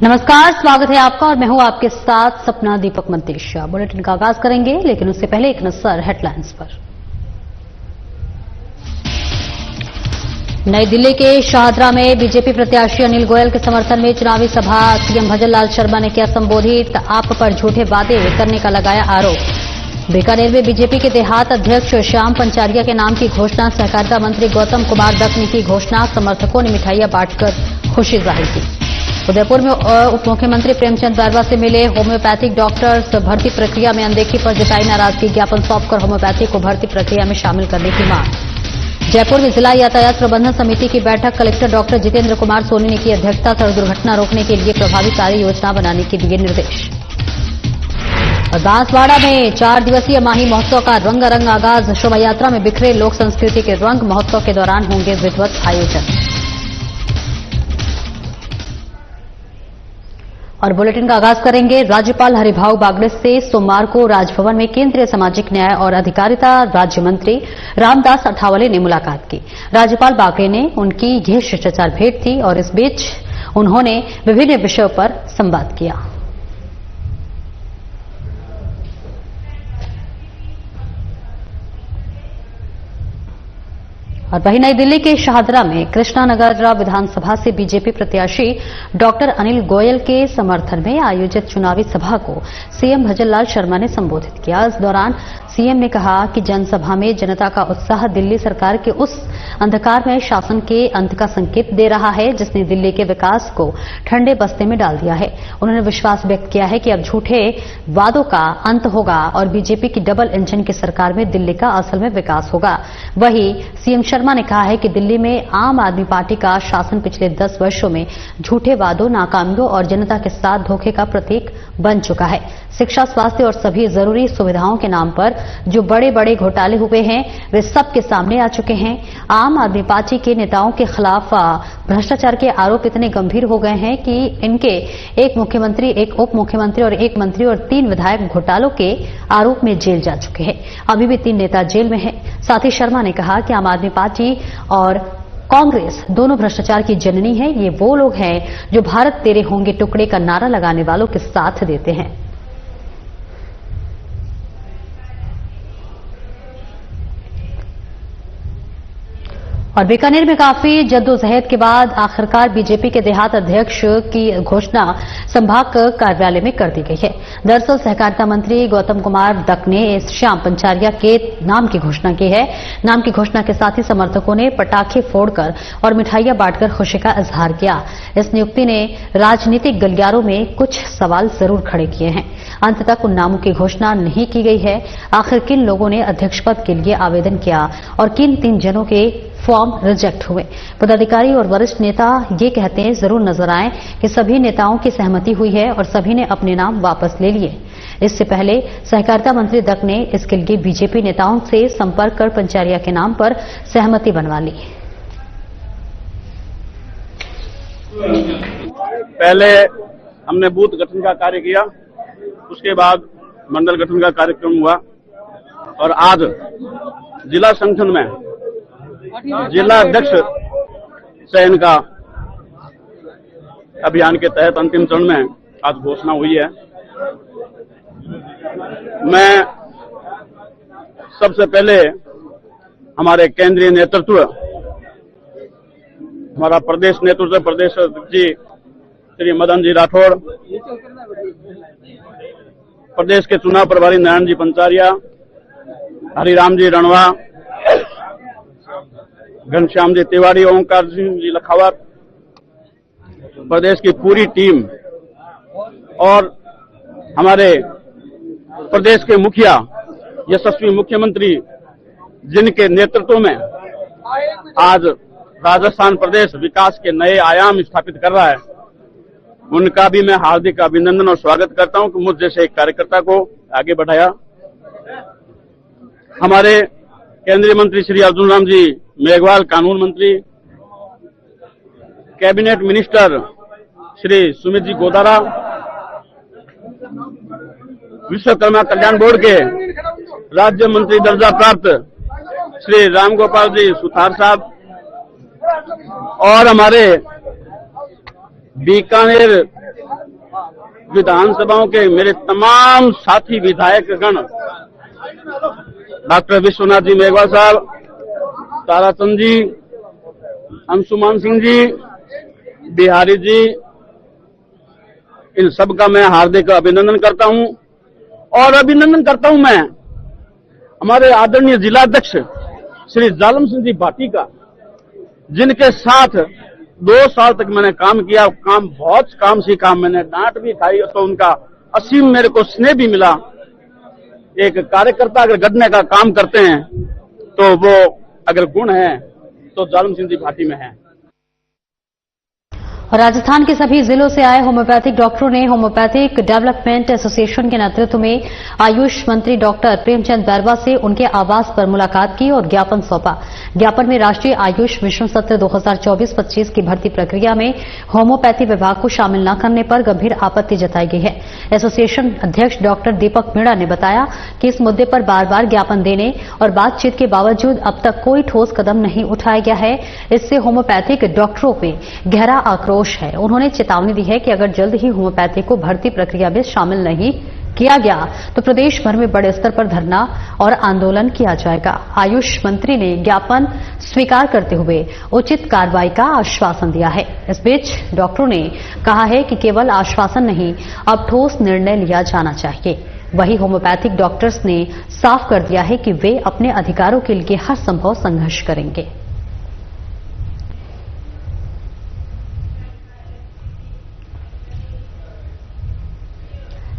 नमस्कार, स्वागत है आपका और मैं हूं आपके साथ सपना दीपक मंतेशा। बुलेटिन का आगाज करेंगे, लेकिन उससे पहले एक नजर हेडलाइंस पर। नई दिल्ली के शाहदरा में बीजेपी प्रत्याशी अनिल गोयल के समर्थन में चुनावी सभा। सीएम भजनलाल शर्मा ने किया संबोधित। आप पर झूठे वादे करने का लगाया आरोप। बीकानेर में बीजेपी के देहात अध्यक्ष श्याम पंचारिया के नाम की घोषणा। सहकारिता मंत्री गौतम कुमार दत्त ने की घोषणा। समर्थकों ने मिठाइयां बांटकर खुशी जाहिर की। उदयपुर में उप मुख्यमंत्री प्रेमचंद बैरवा से मिले। होम्योपैथिक डॉक्टर्स भर्ती प्रक्रिया में अनदेखी पर जताई नाराजगी। ज्ञापन सौंपकर होम्योपैथी को भर्ती प्रक्रिया में शामिल करने की मांग। जयपुर में जिला यातायात प्रबंधन समिति की बैठक। कलेक्टर डॉक्टर जितेंद्र कुमार सोनी ने की अध्यक्षता। सड़क दुर्घटना रोकने के लिए प्रभावी कार्य योजना बनाने के दिए निर्देश। और बांसवाड़ा में 4 दिवसीय माही महोत्सव का रंगारंग आगाज। शोभा यात्रा में बिखरे लोक संस्कृति के रंग। महोत्सव के दौरान होंगे विधिवत आयोजन। और बुलेटिन का आगाज करेंगे। राज्यपाल हरिभाऊ बागड़े से सोमवार को राजभवन में केंद्रीय सामाजिक न्याय और अधिकारिता राज्य मंत्री रामदास अठावले ने मुलाकात की। राज्यपाल बागड़े ने उनकी यह शिष्टाचार भेंट थी और इस बीच उन्होंने विभिन्न विषयों पर संवाद किया। और वहीं नई दिल्ली के शाहदरा में कृष्णानगर विधानसभा से बीजेपी प्रत्याशी डॉक्टर अनिल गोयल के समर्थन में आयोजित चुनावी सभा को सीएम भजनलाल शर्मा ने संबोधित किया। इस दौरान सीएम ने कहा कि जनसभा में जनता का उत्साह दिल्ली सरकार के उस अंधकारमय शासन के अंत का संकेत दे रहा है जिसने दिल्ली के विकास को ठंडे बस्ते में डाल दिया है। उन्होंने विश्वास व्यक्त किया है कि अब झूठे वादों का अंत होगा और बीजेपी की डबल इंजन की सरकार में दिल्ली का असल में विकास होगा। वहीं सीएम शर्मा ने कहा है कि दिल्ली में आम आदमी पार्टी का शासन पिछले 10 वर्षों में झूठे वादों, नाकामियों और जनता के साथ धोखे का प्रतीक बन चुका है। शिक्षा, स्वास्थ्य और सभी जरूरी सुविधाओं के नाम पर जो बड़े बड़े घोटाले हुए हैं वे सबके सामने आ चुके हैं। आम आदमी पार्टी के नेताओं के खिलाफ भ्रष्टाचार के आरोप इतने गंभीर हो गए हैं कि इनके एक मुख्यमंत्री, एक उप मुख्यमंत्री और एक मंत्री और 3 विधायक घोटालों के आरोप में जेल जा चुके हैं। अभी भी 3 नेता जेल में हैं। साथ ही शर्मा ने कहा कि आम आदमी पार्टी और कांग्रेस दोनों भ्रष्टाचार की जननी है। ये वो लोग हैं जो भारत तेरे होंगे टुकड़े का नारा लगाने वालों के साथ देते हैं। और बीकानेर में काफी जद्दोजहद के बाद आखिरकार बीजेपी के देहात अध्यक्ष की घोषणा संभाग कार्यालय में कर दी गई है। दरअसल सहकारिता मंत्री गौतम कुमार दत्त ने श्याम पंचारिया के नाम की घोषणा की है। नाम की घोषणा के साथ ही समर्थकों ने पटाखे फोड़कर और मिठाइयां बांटकर खुशी का इजहार किया। इस नियुक्ति ने राजनीतिक गलियारों में कुछ सवाल जरूर खड़े किए हैं। अंत तक उन नामों की घोषणा नहीं की गई है। आखिर किन लोगों ने अध्यक्ष पद के लिए आवेदन किया और किन 3 जनों के फॉर्म रिजेक्ट हुए। पदाधिकारी और वरिष्ठ नेता ये कहते हैं जरूर नजर आए कि सभी नेताओं की सहमति हुई है और सभी ने अपने नाम वापस ले लिए। इससे पहले सहकारिता मंत्री दत्त ने इसके लिए बीजेपी नेताओं से संपर्क कर पंचारिया के नाम पर सहमति बनवा ली। पहले हमने बूथ गठन का कार्य किया, उसके बाद मंडल गठन का कार्यक्रम हुआ और आज जिला संगठन में जिला अध्यक्ष चयन का अभियान के तहत अंतिम चरण में आज घोषणा हुई है। मैं सबसे पहले हमारे केंद्रीय नेतृत्व, हमारा प्रदेश नेतृत्व, प्रदेश अध्यक्ष जी श्री मदन जी राठौड़, प्रदेश के चुनाव प्रभारी नारायण जी पंचारिया, हरिराम जी रणवा, घनश्याम जी तिवारी, ओंकार जी लखावत, प्रदेश की पूरी टीम और हमारे प्रदेश के मुखिया, यशस्वी मुख्यमंत्री जिनके नेतृत्व में आज राजस्थान प्रदेश विकास के नए आयाम स्थापित कर रहा है, उनका भी मैं हार्दिक अभिनंदन और स्वागत करता हूं कि मुझ जैसे एक कार्यकर्ता को आगे बढ़ाया। हमारे केंद्रीय मंत्री श्री अर्जुन राम जी मेघवाल, कानून मंत्री, कैबिनेट मिनिस्टर श्री सुमित जी गोदारा, विश्वकर्मा कल्याण बोर्ड के राज्य मंत्री दर्जा प्राप्त श्री रामगोपाल जी सुथार साहब और हमारे बीकानेर विधानसभाओं के मेरे तमाम साथी विधायक गण, डॉक्टर विश्वनाथ जी मेघवाल साहब, ताराचंद जी, अंशुमान सिंह जी, बिहारी जी, इन सब का मैं हार्दिक अभिनंदन करता हूं। और अभिनंदन करता हूं मैं हमारे आदरणीय जिलाध्यक्ष श्री जालम सिंह जी भाटी का, जिनके साथ 2 साल तक मैंने काम किया। बहुत काम सीखा, मैंने डांट भी खाई तो उनका असीम मेरे को स्नेह भी मिला। एक कार्यकर्ता अगर गढ़ने का काम करते हैं तो वो अगर गुण है तो जालम सिंह जी भाटी में है। और राजस्थान के सभी जिलों से आए होम्योपैथिक डॉक्टरों ने होम्योपैथिक डेवलपमेंट एसोसिएशन के नेतृत्व में आयुष मंत्री डॉक्टर प्रेमचंद बैरवा से उनके आवास पर मुलाकात की और ज्ञापन सौंपा। ज्ञापन में राष्ट्रीय आयुष मिशन सत्र 2024-25 की भर्ती प्रक्रिया में होम्योपैथी विभाग को शामिल न करने पर गंभीर आपत्ति जताई गई है। एसोसिएशन अध्यक्ष डॉक्टर दीपक मीणा ने बताया कि इस मुद्दे पर बार बार ज्ञापन देने और बातचीत के बावजूद अब तक कोई ठोस कदम नहीं उठाया गया है। इससे होम्योपैथिक डॉक्टरों में गहरा आक्रोश है। उन्होंने चेतावनी दी है कि अगर जल्द ही होम्योपैथी को भर्ती प्रक्रिया में शामिल नहीं किया गया तो प्रदेश भर में बड़े स्तर पर धरना और आंदोलन किया जाएगा। आयुष मंत्री ने ज्ञापन स्वीकार करते हुए उचित कार्रवाई का आश्वासन दिया है। इस बीच डॉक्टरों ने कहा है कि केवल आश्वासन नहीं, अब ठोस निर्णय लिया जाना चाहिए। वहीं होम्योपैथिक डॉक्टर्स ने साफ कर दिया है कि वे अपने अधिकारों के लिए हर संभव संघर्ष करेंगे।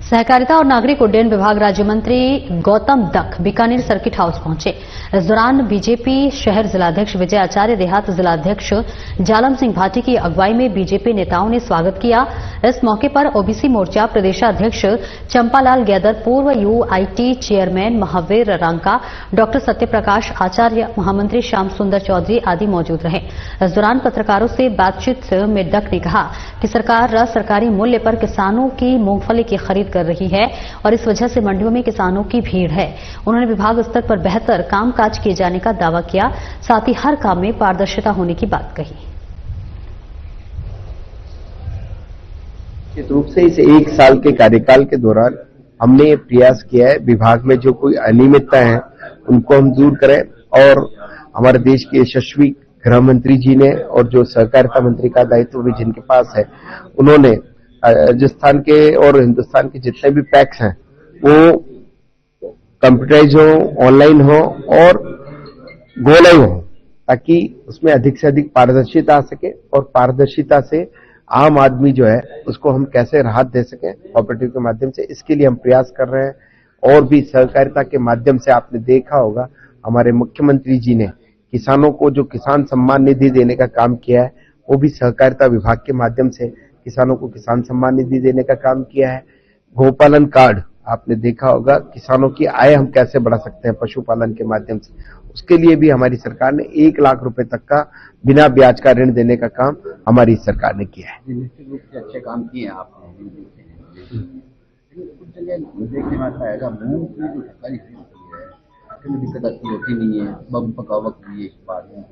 सहकारिता और नागरिक उड्डयन विभाग राज्य मंत्री गौतम दत्त बीकानेर सर्किट हाउस पहुंचे। इस दौरान बीजेपी शहर जिलाध्यक्ष विजय आचार्य, देहात जिलाध्यक्ष जालम सिंह भाटी की अगुवाई में बीजेपी नेताओं ने स्वागत किया। इस मौके पर ओबीसी मोर्चा प्रदेशाध्यक्ष चंपालाल गैदर, पूर्व UIT chairman Mahavir Ranka, doctor Satyaprakash Acharya, महामंत्री श्याम सुंदर चौधरी आदि मौजूद रहे। इस दौरान पत्रकारों से बातचीत में दत्त ने कहा कि सरकार सरकारी मूल्य पर किसानों की मूंगफली की खरीद कर रही है और इस वजह से मंडियों में किसानों की भीड़ है। उन्होंने विभाग स्तर पर बेहतर कामकाज किए जाने का दावा किया, साथ ही हर काम में पारदर्शिता होने की बात कही। निश्चित रूप से इस 1 साल के कार्यकाल के दौरान हमने ये प्रयास किया है विभाग में जो कोई अनियमितता है उनको हम दूर करें। और हमारे देश के यशस्वी गृह मंत्री जी ने और जो सहकारिता मंत्री का दायित्व भी जिनके पास है, उन्होंने राजस्थान के और हिंदुस्तान के जितने भी पैक्स हैं वो कंप्यूटराइज हो, ऑनलाइन हो और गोलाई हो, ताकि उसमें अधिक से अधिक पारदर्शिता आ सके और पारदर्शिता से आम आदमी जो है उसको हम कैसे राहत दे सकें कोऑपरेटिव के माध्यम से, इसके लिए हम प्रयास कर रहे हैं। और भी सहकारिता के माध्यम से आपने देखा होगा हमारे मुख्यमंत्री जी ने किसानों को जो किसान सम्मान निधि देने का काम किया है, वो भी सहकारिता विभाग के माध्यम से किसानों को किसान सम्मान निधि देने का काम किया है। गोपालन कार्ड आपने देखा होगा, किसानों की आय हम कैसे बढ़ा सकते हैं पशुपालन के माध्यम से, उसके लिए भी हमारी सरकार ने 1 लाख रुपए तक का बिना ब्याज का ऋण देने का काम हमारी सरकार ने किया है। निश्चित रूप से अच्छे काम किए हैं आपने। कुछ जगह देखने में आता है मूंग की जो सरकारी खरीद होती है उसमें दिक्कत आती होती नहीं है, बम पकावक भी इस बार में,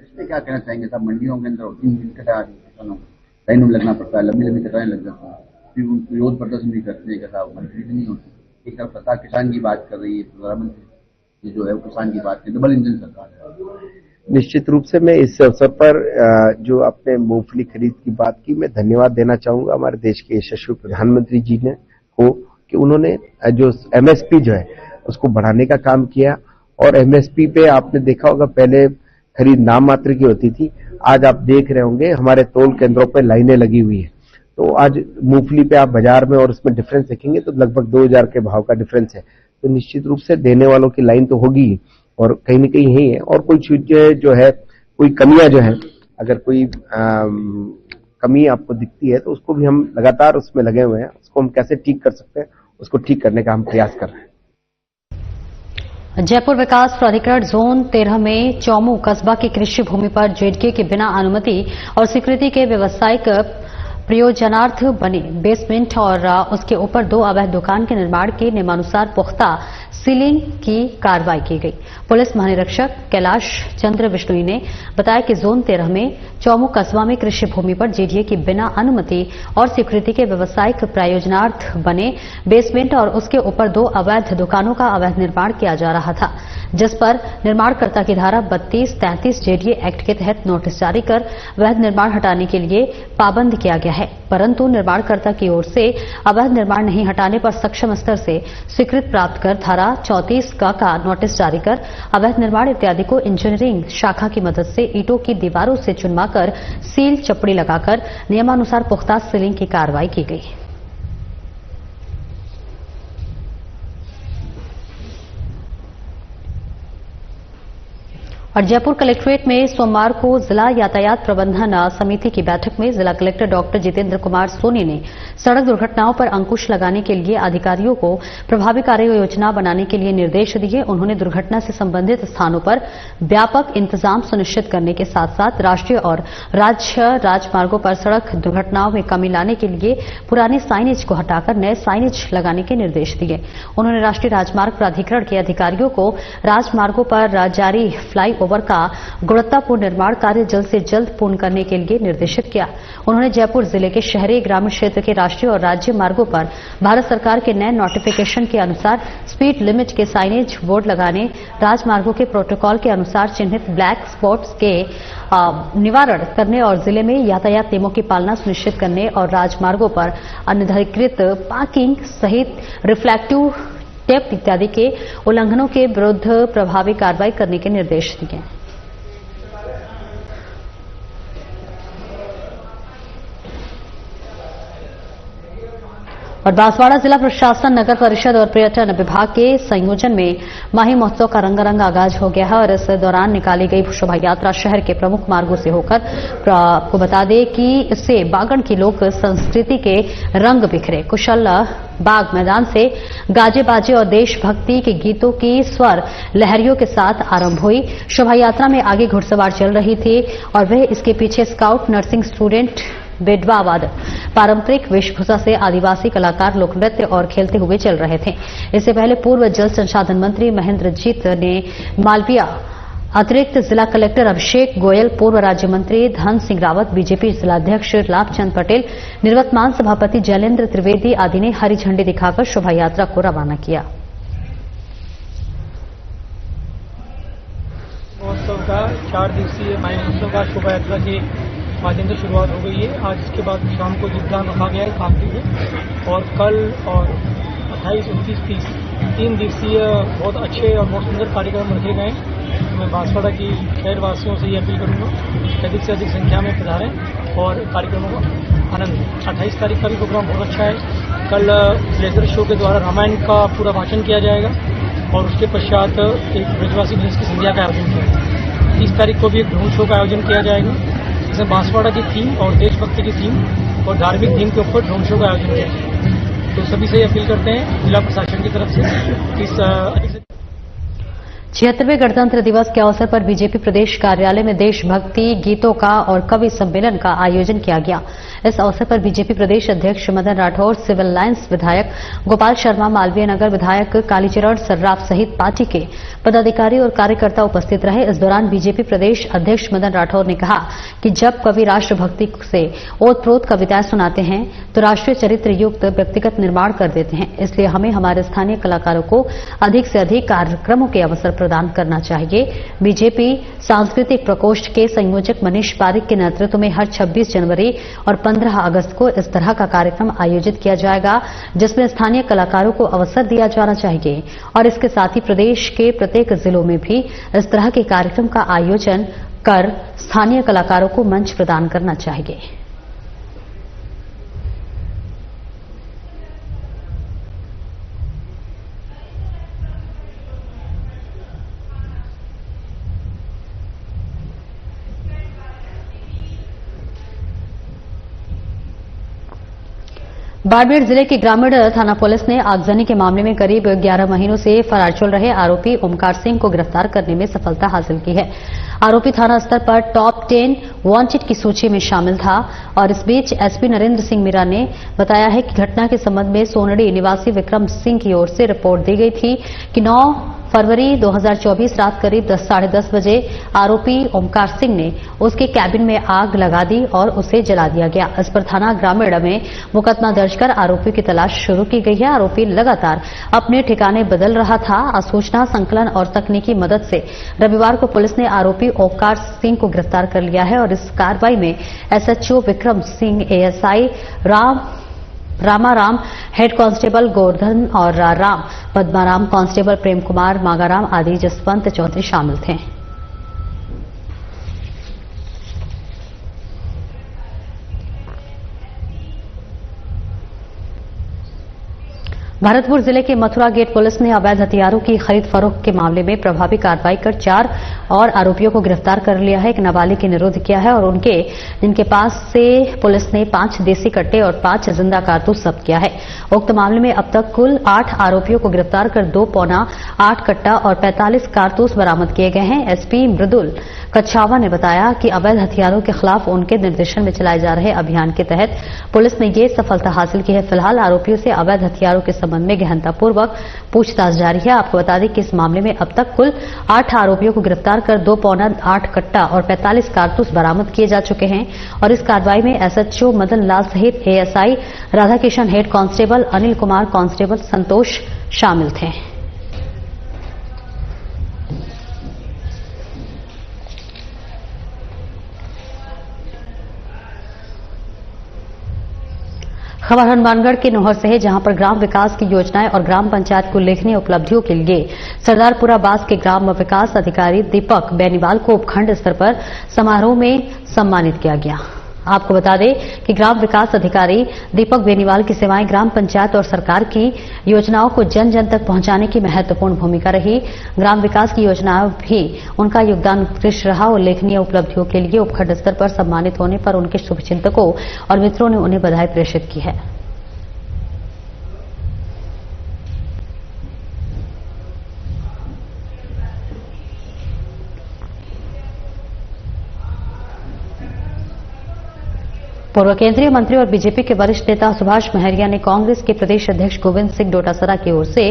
इसमें क्या कहना चाहेंगे साहब? मंडियों के अंदर होती दिक्कत आ रही है, किसानों को लाइन में लगना पड़ता है, लंबी लंबी कतारें लग जाती हैं, फिर विरोध प्रदर्शन भी करते हैं कि साहब खरीद नहीं होती। एक तरफ सरकार किसान की बात कर रही है, प्रधानमंत्री जो है वो किसान की बात कर, डबल इंजन सरकार है। निश्चित रूप से मैं इस अवसर पर जो आपने मूंगफली खरीद की बात की, मैं धन्यवाद देना चाहूंगा हमारे देश के यशस्वी प्रधानमंत्री जी ने को कि उन्होंने जो एमएसपी जो है उसको बढ़ाने का काम किया। और एमएसपी पे आपने देखा होगा पहले खरीद नाम मात्र की होती थी, आज आप देख रहे होंगे हमारे तोल केंद्रों पे लाइनें लगी हुई है। तो आज मूंगफली पे आप बाजार में और उसमें डिफरेंस देखेंगे तो लगभग 2000 के भाव का डिफरेंस है। तो निश्चित रूप से देने वालों की लाइन तो होगी और कहीं न कहीं यही है। और कोई चीजें जो है, कोई कमियां जो है, अगर कोई कमी आपको दिखती है तो उसको भी हम लगातार उसमें लगे हुए हैं, उसको हम कैसे ठीक कर सकते हैं उसको ठीक करने का हम प्रयास कर रहे हैं। जयपुर विकास प्राधिकरण जोन 13 में चौमू कस्बा की कृषि भूमि पर जेडके के बिना अनुमति और स्वीकृति के व्यावसायिक प्रयोजनार्थ बने बेसमेंट और उसके ऊपर 2 अवैध दुकान के निर्माण के नियमानुसार पुख्ता सीलिंग की कार्रवाई की गई। पुलिस महानिरीक्षक कैलाश चंद्र विष्णुई ने बताया कि जोन 13 में चौमुख कस्बा में कृषि भूमि पर जेडीए की बिना अनुमति और स्वीकृति के व्यावसायिक प्रयोजनार्थ बने बेसमेंट और उसके ऊपर 2 अवैध दुकानों का अवैध निर्माण किया जा रहा था, जिस पर निर्माणकर्ता की धारा 32-33 जेडीए एक्ट के तहत नोटिस जारी कर अवैध निर्माण हटाने के लिए पाबंद किया गया है। परंतु निर्माणकर्ता की ओर से अवैध निर्माण नहीं हटाने पर सक्षम स्तर से स्वीकृति प्राप्त कर धारा 34 का नोटिस जारी कर अवैध निर्माण इत्यादि को इंजीनियरिंग शाखा की मदद से ईंटों की दीवारों से चुनवाकर सील चपड़ी लगाकर नियमानुसार पुख्ता सीलिंग की कार्रवाई की गई। और जयपुर कलेक्ट्रेट में सोमवार को जिला यातायात प्रबंधन समिति की बैठक में जिला कलेक्टर डॉक्टर जितेंद्र कुमार सोनी ने सड़क दुर्घटनाओं पर अंकुश लगाने के लिए अधिकारियों को प्रभावी कार्य योजना बनाने के लिए निर्देश दिए। उन्होंने दुर्घटना से संबंधित स्थानों पर व्यापक इंतजाम सुनिश्चित करने के साथ साथ राष्ट्रीय और राज्य राजमार्गों पर सड़क दुर्घटनाओं में कमी लाने के लिए पुराने साइनेज को हटाकर नए साइनेज लगाने के निर्देश दिए। उन्होंने राष्ट्रीय राजमार्ग प्राधिकरण के अधिकारियों को राजमार्गों पर जारी फ्लाईओवर का गुणवत्तापूर्ण निर्माण कार्य जल्द से जल्द पूर्ण करने के लिए निर्देशित किया। उन्होंने जयपुर जिले के शहरी ग्रामीण क्षेत्र के राष्ट्रीय और राज्य मार्गों पर भारत सरकार के नए नोटिफिकेशन के अनुसार स्पीड लिमिट के साइनेज बोर्ड लगाने, राजमार्गों के प्रोटोकॉल के अनुसार चिन्हित ब्लैक स्पॉट्स के निवारण करने और जिले में यातायात नियमों की पालना सुनिश्चित करने और राजमार्गों पर अनधिकृत पार्किंग सहित रिफ्लेक्टिव टेप इत्यादि के उल्लंघनों के विरुद्ध प्रभावी कार्रवाई करने के निर्देश दिए। और बांसवाड़ा जिला प्रशासन, नगर परिषद और पर्यटन विभाग के संयोजन में माही महोत्सव का रंगारंग आगाज हो गया है और इस दौरान निकाली गई शोभा यात्रा शहर के प्रमुख मार्गों से होकर आपको बता दें कि इससे बागड़ की लोक संस्कृति के रंग बिखरे। कुशल बाग मैदान से गाजे बाजे और देशभक्ति के गीतों की स्वर लहरियों के साथ आरंभ हुई। शोभा यात्रा में आगे घुड़सवार चल रही थी और वह इसके पीछे स्काउट, नर्सिंग स्टूडेंट, बेडवा वादक पारंपरिक वेशभूषा से आदिवासी कलाकार लोक नृत्य और खेलते हुए चल रहे थे। इससे पहले पूर्व जल संसाधन मंत्री महेंद्रजीत ने मालविया, अतिरिक्त जिला कलेक्टर अभिषेक गोयल, पूर्व राज्य मंत्री धन सिंह रावत, बीजेपी जिलाध्यक्ष लाभचंद पटेल, निवर्तमान सभापति जैलेंद्र त्रिवेदी आदि ने हरी झंडी दिखाकर शोभा यात्रा को रवाना किया। महोत्सव का 4 दिवसीय माही महोत्सव का शोभा यात्रा के माध्यम से शुरुआत हो गई है। आज इसके बाद शाम को दीपदान रखा गया है आखिरी में, और कल और 28, 29, 30 3 दिवसीय बहुत अच्छे और बहुत सुंदर कार्यक्रम रखे गए। मैं बांसवाड़ा की शहरवासियों से ये अपील करूंगा कि अधिक से अधिक संख्या में पधारें और कार्यक्रमों का आनंद लें। 28 तारीख का भी प्रोग्राम बहुत अच्छा है। कल लेजर शो के द्वारा रामायण का पूरा भाषण किया जाएगा और उसके पश्चात एक ब्रजवासी भैंस की संध्या का आयोजन किया जाएगा। 30 तारीख को भी एक ड्रोन शो का आयोजन किया जाएगा, जिसमें बांसवाड़ा की थीम और देशभक्ति की थीम और धार्मिक थीम के ऊपर ड्रोन शो का आयोजन किया जाएगा। तो सभी से अपील करते हैं जिला प्रशासन की तरफ से इस अधिक से 76वें गणतंत्र दिवस के अवसर पर बीजेपी प्रदेश कार्यालय में देशभक्ति गीतों का और कवि सम्मेलन का आयोजन किया गया। इस अवसर पर बीजेपी प्रदेश अध्यक्ष मदन राठौर, सिविल लाइन्स विधायक गोपाल शर्मा, मालवीय नगर विधायक कालीचरण सर्राफ सहित पार्टी के पदाधिकारी और कार्यकर्ता उपस्थित रहे। इस दौरान बीजेपी प्रदेश अध्यक्ष मदन राठौर ने कहा कि जब कवि राष्ट्रभक्ति से ओतप्रोत कविताएं सुनाते हैं तो राष्ट्रीय चरित्र युक्त व्यक्तिगत निर्माण कर देते हैं। इसलिए हमें हमारे स्थानीय कलाकारों को अधिक से अधिक कार्यक्रमों के अवसर प्रदान करना चाहिए। बीजेपी सांस्कृतिक प्रकोष्ठ के संयोजक मनीष पारिक के नेतृत्व में हर 26 जनवरी और 15 अगस्त को इस तरह का कार्यक्रम आयोजित किया जाएगा, जिसमें स्थानीय कलाकारों को अवसर दिया जाना चाहिए और इसके साथ ही प्रदेश के प्रत्येक जिलों में भी इस तरह के कार्यक्रम का आयोजन कर स्थानीय कलाकारों को मंच प्रदान करना चाहिए। बाड़मेर जिले की ग्रामीण थाना पुलिस ने आगजनी के मामले में करीब 11 महीनों से फरार चल रहे आरोपी ओमकार सिंह को गिरफ्तार करने में सफलता हासिल की है। आरोपी थाना स्तर पर टॉप 10 वांटेड की सूची में शामिल था और इस बीच एसपी नरेंद्र सिंह मीरा ने बताया है कि घटना के संबंध में सोनड़ी निवासी विक्रम सिंह की ओर से रिपोर्ट दी गई थी कि 9 फरवरी 2024 रात करीब 10:30 बजे आरोपी ओमकार सिंह ने उसके कैबिन में आग लगा दी और उसे जला दिया गया। इस पर थाना ग्रामीण में मुकदमा दर्ज कर आरोपी की तलाश शुरू की गई है। आरोपी लगातार अपने ठिकाने बदल रहा था। सूचना संकलन और तकनीकी मदद से रविवार को पुलिस ने आरोपी ओमकार सिंह को गिरफ्तार कर लिया है और इस कार्रवाई में SHO Vikram Singh, ASI Ramaram, head constable Govardhan और राम पद्माराम, कांस्टेबल प्रेम कुमार, मागाराम आदि जसवंत चौधरी शामिल थे। भरतपुर जिले के मथुरा गेट पुलिस ने अवैध हथियारों की खरीद फरोख्त के मामले में प्रभावी कार्रवाई कर 4 और आरोपियों को गिरफ्तार कर लिया है। एक नाबालिग की निरोध किया है और जिनके पास से पुलिस ने 5 देसी कट्टे और 5 जिंदा कारतूस जब्त किया है। उक्त मामले में अब तक कुल 8 आरोपियों को गिरफ्तार कर 2.8 कट्टा और 45 कारतूस बरामद किए गए हैं। एसपी मृदुल कच्छावा ने बताया कि अवैध हथियारों के खिलाफ उनके निर्देशन में चलाए जा रहे अभियान के तहत पुलिस ने ये सफलता हासिल की है। फिलहाल आरोपियों से अवैध हथियारों के संबंध में गहनतापूर्वक पूछताछ जारी है। आपको बता दें कि इस मामले में अब तक कुल 8 आरोपियों को गिरफ्तार कर 2.8 कट्टा और 45 कारतूस बरामद किए जा चुके हैं और इस कार्रवाई में एसएचओ मदन लाल सहित ASI Radhakishan, head constable Anil Kumar, constable Santosh शामिल थे। खबर हनुमानगढ़ के नोहर से है, जहां पर ग्राम विकास की योजनाएं और ग्राम पंचायत को उल्लेखनीय उपलब्धियों के लिए सरदारपुरा बास के ग्राम विकास अधिकारी दीपक बेनीवाल को उपखंड स्तर पर समारोह में सम्मानित किया गया। आपको बता दें कि ग्राम विकास अधिकारी दीपक बेनीवाल की सेवाएं ग्राम पंचायत और सरकार की योजनाओं को जन जन तक पहुंचाने की महत्वपूर्ण भूमिका रही। ग्राम विकास की योजनाओं भी उनका योगदान उत्कृष्ट रहा। उल्लेखनीय उपलब्धियों के लिए उपखंड स्तर पर सम्मानित होने पर उनके शुभचिंतकों और मित्रों ने उन्हें बधाई प्रेषित की है। पूर्व केंद्रीय मंत्री और बीजेपी के वरिष्ठ नेता सुभाष महरिया ने कांग्रेस के प्रदेश अध्यक्ष गोविंद सिंह डोटासरा की ओर से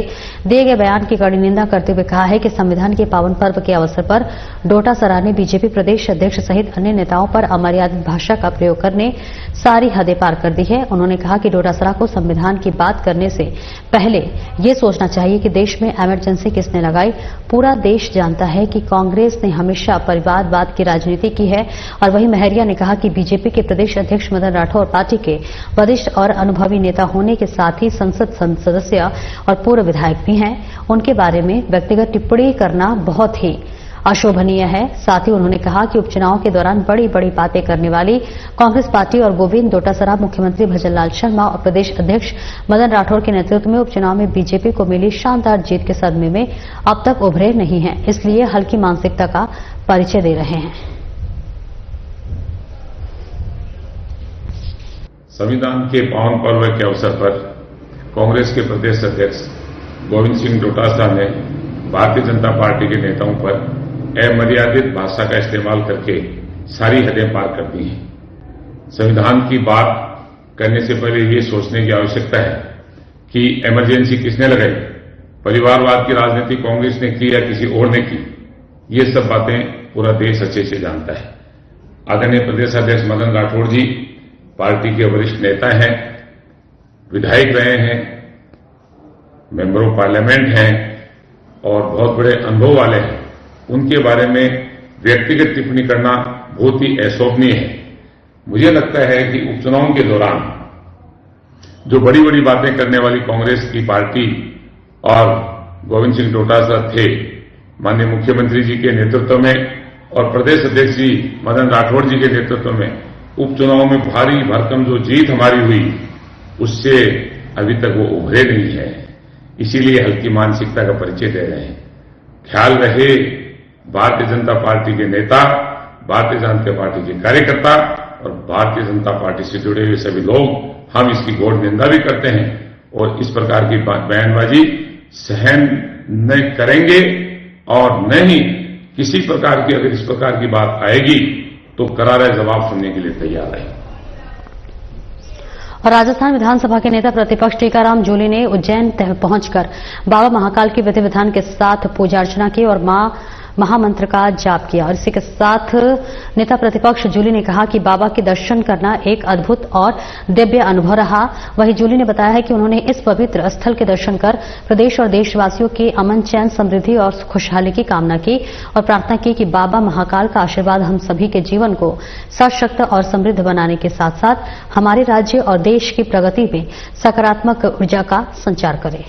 दिए गए बयान की कड़ी निंदा करते हुए कहा है कि संविधान के पावन पर्व के अवसर पर डोटासरा ने बीजेपी प्रदेश अध्यक्ष सहित अन्य नेताओं पर अमर्यादित भाषा का प्रयोग करने सारी हदें पार कर दी है। उन्होंने कहा कि डोटासरा को संविधान की बात करने से पहले ये सोचना चाहिए कि देश में इमरजेंसी किसने लगाई। पूरा देश जानता है कि कांग्रेस ने हमेशा परिवारवाद की राजनीति की है। और वहीं महरिया ने कहा कि बीजेपी के प्रदेश अध्यक्ष मदन राठौर पार्टी के वरिष्ठ और अनुभवी नेता होने के साथ ही संसद सदस्य और पूर्व विधायक भी हैं। उनके बारे में व्यक्तिगत टिप्पणी करना बहुत ही अशोभनीय है। साथ ही उन्होंने कहा कि उपचुनाव के दौरान बड़ी बड़ी बातें करने वाली कांग्रेस पार्टी और गोविंद डोटासरा मुख्यमंत्री भजनलाल शर्मा और प्रदेश अध्यक्ष मदन राठौर के नेतृत्व में उपचुनाव में बीजेपी को मिली शानदार जीत के सदमे में अब तक उभरे नहीं हैं, इसलिए हल्की मानसिकता का परिचय दे रहे हैं। संविधान के पावन पर्व के अवसर पर कांग्रेस के प्रदेश अध्यक्ष गोविंद सिंह डोटासरा ने भारतीय जनता पार्टी के नेताओं पर अमर्यादित भाषा का इस्तेमाल करके सारी हदें पार कर दी हैं। संविधान की बात करने से पहले ये सोचने की आवश्यकता है कि इमरजेंसी किसने लगाई, परिवारवाद की राजनीति कांग्रेस ने की या किसी और ने की। ये सब बातें पूरा देश अच्छे से जानता है। आदरणीय प्रदेश अध्यक्ष मदन राठौर जी पार्टी के वरिष्ठ नेता हैं, विधायक रहे हैं, मेंबर ऑफ पार्लियामेंट हैं और बहुत बड़े अनुभव वाले हैं। उनके बारे में व्यक्तिगत टिप्पणी करना बहुत ही अशोभनीय है। मुझे लगता है कि उपचुनाव के दौरान जो बड़ी बड़ी बातें करने वाली कांग्रेस की पार्टी और गोविंद सिंह डोटासरा थे, माननीय मुख्यमंत्री जी के नेतृत्व में और प्रदेश अध्यक्ष जी मदन राठौर जी के नेतृत्व में उपचुनाव में भारी भरकम जो जीत हमारी हुई, उससे अभी तक वो उभरे नहीं है। इसीलिए हल्की मानसिकता का परिचय दे रहे हैं। ख्याल रहे, भारतीय जनता पार्टी के नेता, भारतीय जनता पार्टी के कार्यकर्ता और भारतीय जनता पार्टी से जुड़े हुए सभी लोग हम इसकी घोर निंदा भी करते हैं और इस प्रकार की बयानबाजी सहन न करेंगे और न ही किसी प्रकार की, अगर इस प्रकार की बात आएगी तो करारा जवाब सुनने के लिए तैयार है। और राजस्थान विधानसभा के नेता प्रतिपक्ष टीकाराम जूली ने उज्जैन पहुंचकर बाबा महाकाल की विधि विधान के साथ पूजा अर्चना की और महामंत्र का जाप किया। और इसी के साथ नेता प्रतिपक्ष जूली ने कहा कि बाबा के दर्शन करना एक अद्भुत और दिव्य अनुभव रहा। वहीं जूली ने बताया है कि उन्होंने इस पवित्र स्थल के दर्शन कर प्रदेश और देशवासियों के अमन, चैन, समृद्धि और खुशहाली की कामना की और प्रार्थना की कि बाबा महाकाल का आशीर्वाद हम सभी के जीवन को सशक्त और समृद्ध बनाने के साथ साथ हमारे राज्य और देश की प्रगति में सकारात्मक ऊर्जा का संचार करे।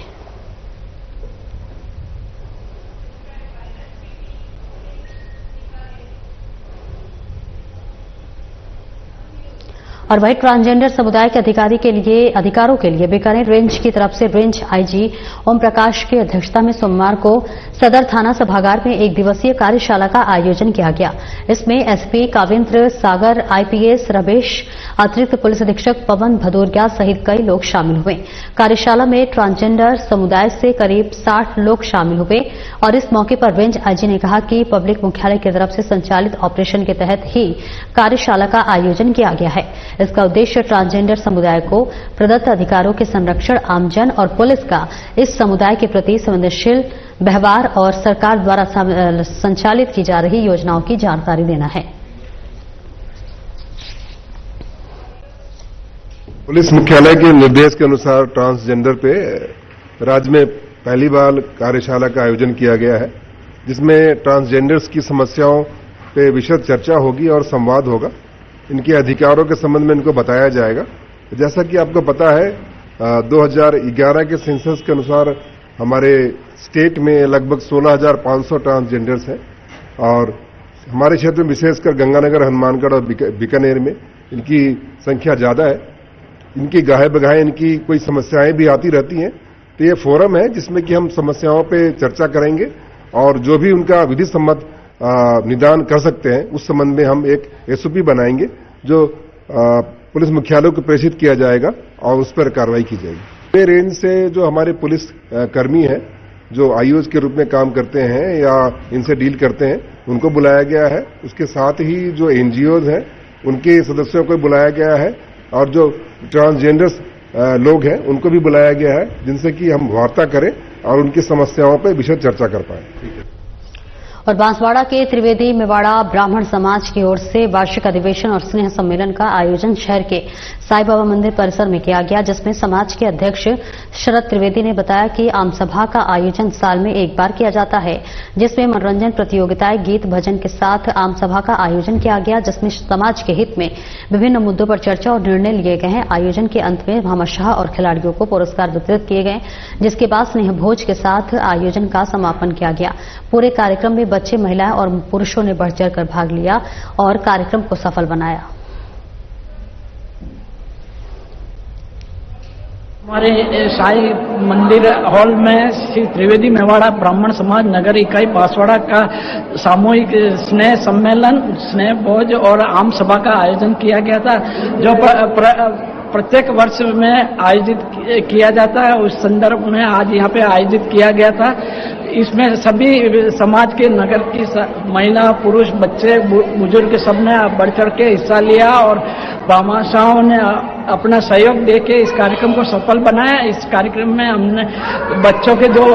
और वही ट्रांसजेंडर समुदाय के अधिकारों के लिए बीकानेर रेंज की तरफ से रेंज आईजी ओम प्रकाश की अध्यक्षता में सोमवार को सदर थाना सभागार में एक दिवसीय कार्यशाला का आयोजन किया गया। इसमें एसपी कावेंद्र सागर, आईपीएस रमेश, अतिरिक्त पुलिस अधीक्षक पवन भदौरिया सहित कई लोग शामिल हुए। कार्यशाला में ट्रांसजेंडर समुदाय से करीब 60 लोग शामिल हुए और इस मौके पर रेंज आईजी ने कहा कि पब्लिक मुख्यालय की तरफ से संचालित ऑपरेशन के तहत ही कार्यशाला का आयोजन किया गया है। इसका उद्देश्य ट्रांसजेंडर समुदाय को प्रदत्त अधिकारों के संरक्षण, आमजन और पुलिस का इस समुदाय के प्रति संवेदनशील व्यवहार और सरकार द्वारा संचालित की जा रही योजनाओं की जानकारी देना है। पुलिस मुख्यालय के निर्देश के अनुसार ट्रांसजेंडर पे राज्य में पहली बार कार्यशाला का आयोजन किया गया है, जिसमें ट्रांसजेंडर्स की समस्याओं पे विशद चर्चा होगी और संवाद होगा। इनके अधिकारों के संबंध में इनको बताया जाएगा। जैसा कि आपको पता है 2011 के सेंसस के अनुसार हमारे स्टेट में लगभग 16,500 ट्रांसजेंडर्स हैं और हमारे क्षेत्र में विशेषकर गंगानगर, हनुमानगढ़ और बीकानेर में इनकी संख्या ज्यादा है। इनकी गाहे बगाहे इनकी कोई समस्याएं भी आती रहती हैं, तो ये फोरम है जिसमें कि हम समस्याओं पे चर्चा करेंगे और जो भी उनका विधि सम्मत निदान कर सकते हैं उस संबंध में हम एक एसओपी बनाएंगे जो पुलिस मुख्यालय को प्रेषित किया जाएगा और उस पर कार्रवाई की जाएगी। रेंज से जो हमारे पुलिस कर्मी हैं जो आईओज के रूप में काम करते हैं या इनसे डील करते हैं उनको बुलाया गया है। उसके साथ ही जो एनजीओज हैं उनके सदस्यों को बुलाया गया है और जो ट्रांसजेंडर्स लोग हैं उनको भी बुलाया गया है, जिनसे कि हम वार्ता करें और उनकी समस्याओं पर विशद चर्चा कर पाएं। और बांसवाड़ा के त्रिवेदी मेवाड़ा ब्राह्मण समाज की ओर से वार्षिक अधिवेशन और स्नेह सम्मेलन का आयोजन शहर के साईं बाबा मंदिर परिसर में किया गया, जिसमें समाज के अध्यक्ष शरद त्रिवेदी ने बताया कि आम सभा का आयोजन साल में एक बार किया जाता है, जिसमें मनोरंजन प्रतियोगिताएं, गीत भजन के साथ आम सभा का आयोजन किया गया, जिसमें समाज के हित में विभिन्न मुद्दों पर चर्चा और निर्णय लिए गए हैं। आयोजन के अंत में भामाशाह और खिलाड़ियों को पुरस्कार वितरित किए गए, जिसके बाद स्नेह भोज के साथ आयोजन का समापन किया गया। पूरे कार्यक्रम में बच्चे, महिलाएं और पुरुषों ने बढ़ चढ़कर भाग लिया और कार्यक्रम को सफल बनाया। हमारे साईं मंदिर हॉल में श्री त्रिवेदी मेवाड़ा ब्राह्मण समाज नगर इकाई बांसवाड़ा का सामूहिक स्नेह सम्मेलन, स्नेह भोज और आम सभा का आयोजन किया गया था, जो प्रत्येक वर्ष में आयोजित किया जाता है। उस संदर्भ में आज यहाँ पे आयोजित किया गया था। इसमें सभी समाज के नगर की महिला, पुरुष, बच्चे, बुजुर्ग सबने बढ़ चढ़ के हिस्सा लिया और भामाशाहों ने अपना सहयोग देके इस कार्यक्रम को सफल बनाया। इस कार्यक्रम में हमने बच्चों के जो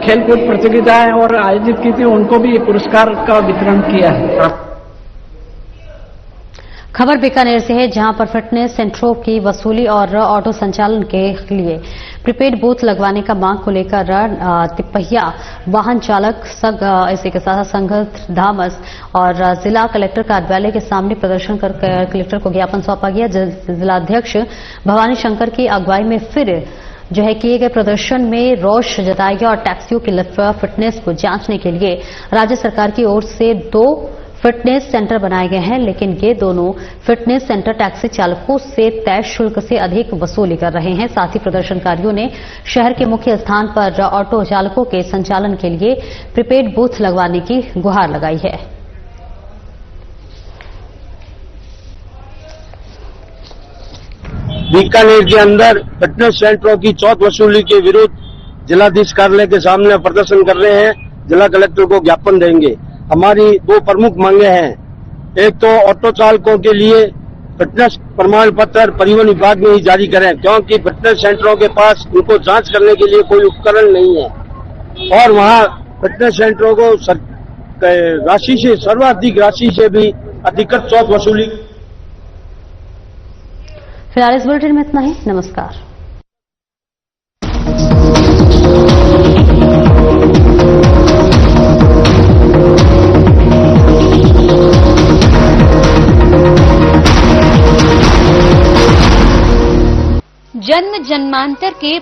खेलकूद प्रतियोगिताएं और आयोजित की थी उनको भी पुरस्कार का वितरण किया है। खबर बीकानेर से है, जहां पर फिटनेस सेंटरों की वसूली और ऑटो संचालन के लिए प्रीपेड बूथ लगवाने का मांग को लेकर तिपहिया वाहन चालक संघ, इसी के साथ संघ धामस और जिला कलेक्टर कार्यालय के सामने प्रदर्शन कर कलेक्टर को ज्ञापन सौंपा गया। जिलाध्यक्ष भवानी शंकर की अगुवाई में फिर किए गए प्रदर्शन में रोष जताया गया और टैक्सियों की फिटनेस को जांचने के लिए राज्य सरकार की ओर से 2 फिटनेस सेंटर बनाए गए हैं, लेकिन ये दोनों फिटनेस सेंटर टैक्सी चालकों से तय शुल्क से अधिक वसूली कर रहे हैं। साथ ही प्रदर्शनकारियों ने शहर के मुख्य स्थान पर ऑटो चालकों के संचालन के लिए प्रीपेड बूथ लगवाने की गुहार लगाई है। बीकानेर के अंदर फिटनेस सेंटरों की चौथ वसूली के विरुद्ध जिलाधीश कार्यालय के सामने प्रदर्शन कर रहे हैं। जिला कलेक्टर को ज्ञापन देंगे। हमारी 2 प्रमुख मांगे हैं। एक तो ऑटो चालकों के लिए फिटनेस प्रमाण पत्र परिवहन विभाग में ही जारी करें, क्योंकि फिटनेस सेंटरों के पास उनको जांच करने के लिए कोई उपकरण नहीं है और वहां फिटनेस सेंटरों को राशि से सर्वाधिक राशि से भी अधिकतर चौथ वसूली। फिलहाल इस बुलेटिन में इतना ही। नमस्कार। जन्म जन्मांतर के